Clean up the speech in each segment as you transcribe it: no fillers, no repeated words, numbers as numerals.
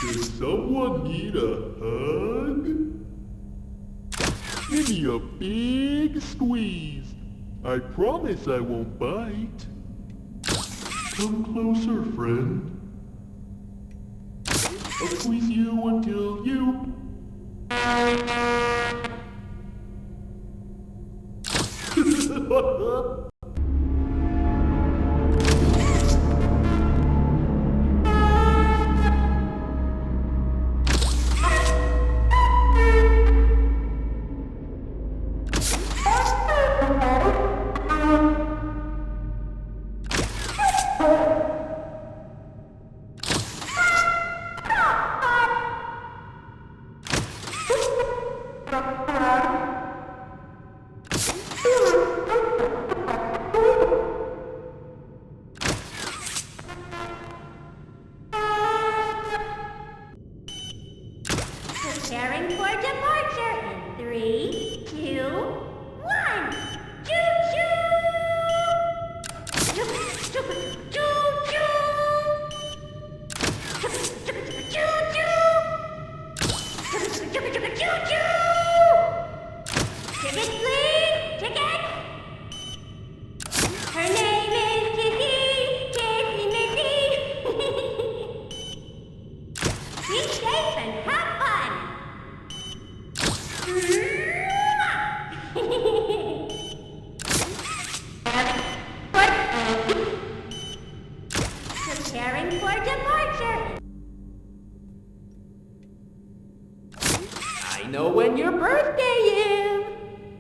Does someone need a hug? Give me a big squeeze. I promise I won't bite. Come closer, friend. I'll squeeze you until you... Preparing for departure in 3, 2, 1. Choo-choo! Choo-choo! Choo-choo! Choo-choo! Ticket, please! Ticket! Her name is Kissy! Kissy Missy! Be safe and have fun! Preparing for departure. I know when your birthday is.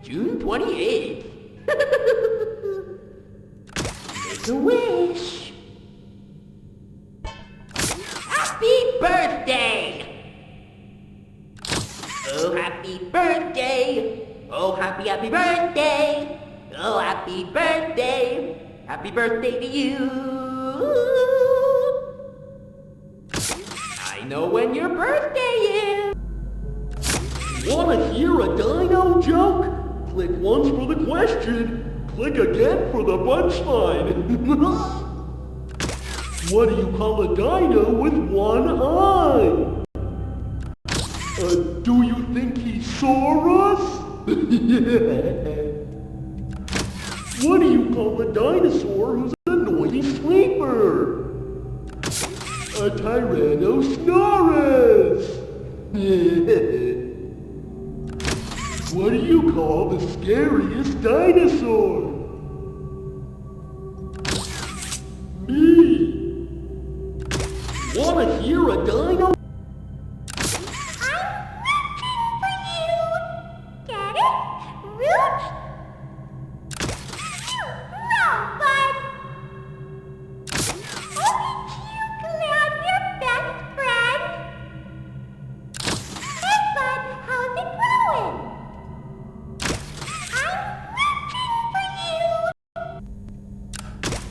June 28th. Make a wish. Happy birthday! Oh, happy birthday! Oh, happy birthday! Oh, happy birthday! Happy birthday to you! I know when your birthday is! Wanna hear a dino joke? Click once for the question. Click again for the punchline. What do you call a dino with one eye? Do you think he saw us? What do you call a dinosaur who's a noisy sleeper? A Tyrannosaurus! What do you call the scariest dinosaur? Me! Wanna hear a dino?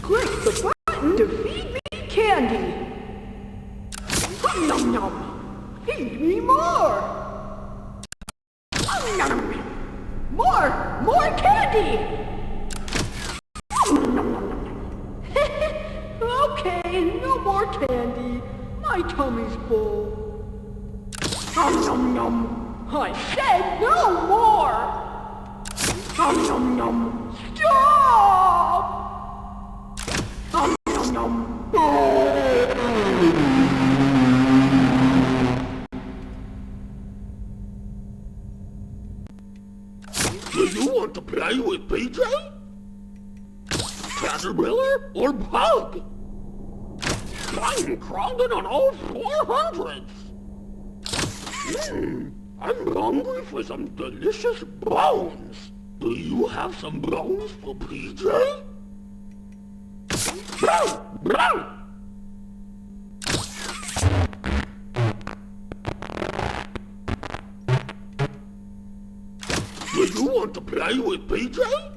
Click the button to feed me candy. Nom nom. Feed me more. Nom nom. More candy. Nom nom nom. Okay, no more candy. My tummy's full. Nom nom nom. I said no more. Nom nom nom. Stop. Nom nom nom. Do you want to play with PJ? Caterpillar or Bug? I'm crawling on all 400s. I'm hungry for some delicious bones. Do you have some bones for PJ? Do you want to play with PJ?